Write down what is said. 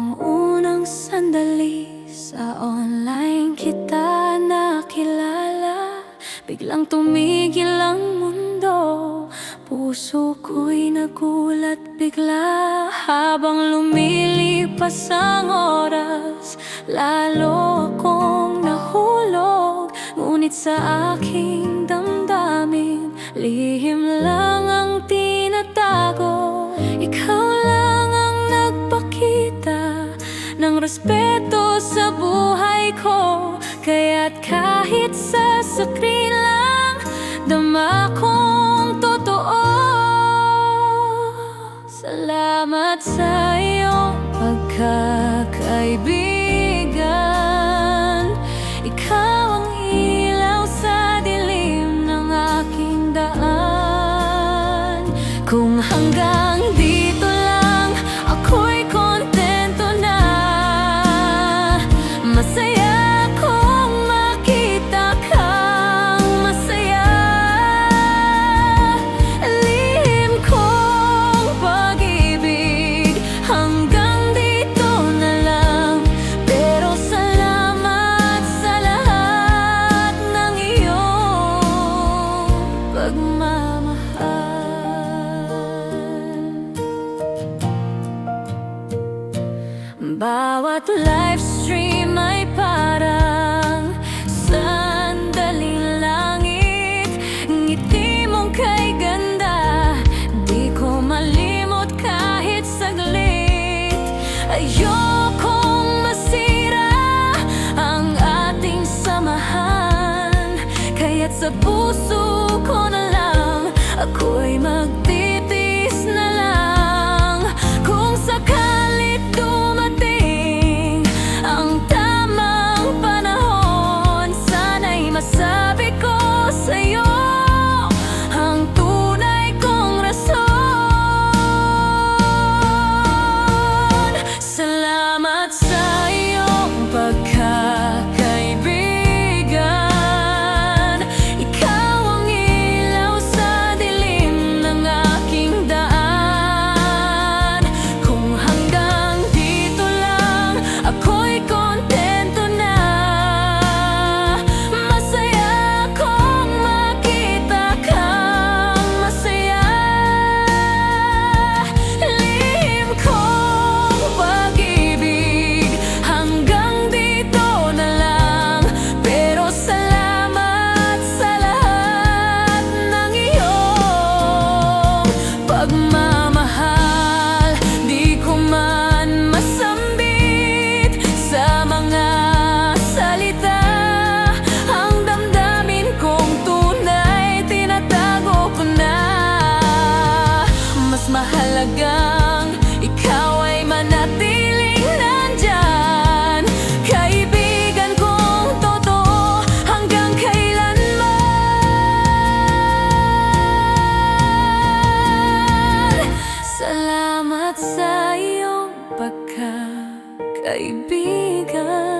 Noong unang sandali sa online kita nakilala, biglang tumigil ang mundo. Puso ko'y nagulat bigla. Habang lumilipas ang oras, lalo akong nahulog. Ngunit sa aking damdamin, lihim lang ang tinatago. Ikaw lang ang nagpakita ng respeto sa buhay ko. Kaya't kahit sa screen lang, dama kong totoo. Salamat sa iyong pagkakaibigan. Ikaw ang ilaw sa dilim ng aking daan. Kung hanggang dito lang, ako'y kontento na. Masaya kung makita kang masaya. Lihim kong pag-ibig, hanggang dito na lang. Pero salamat sa lahat ng iyong pagmamahal. Bawat livestream ay parang sandaling langit. Ngiti mong kay ganda, di ko malimot kahit saglit. Ayokong masira ang ating samahan, kaya't sa puso ko na lang ako'y magtitiis na lang. Kung sakalit dumating ang tamang panahon, sana'y masabi ko sa'yo ang tunay kong rason. Salamat sa iyong pagkakaibigan. Ikaw ang ilaw sa dilim ng aking daan. Kung hanggang dito lang, ako'y kontento na. Masaya kung makita kang masaya. Lihim kong pag-ibig, hanggang dito na lang. Pero salamat sa lahat ng iyong pagmamahal. Di ko man masambit sa mga salita ang damdamin kong tunay tinatago ko na. Mas mahalagang ikaw ay manatiling nandyan. Kaibigan kong totoo hanggang kailanman. Salamat sa iyong pagkakaibigan.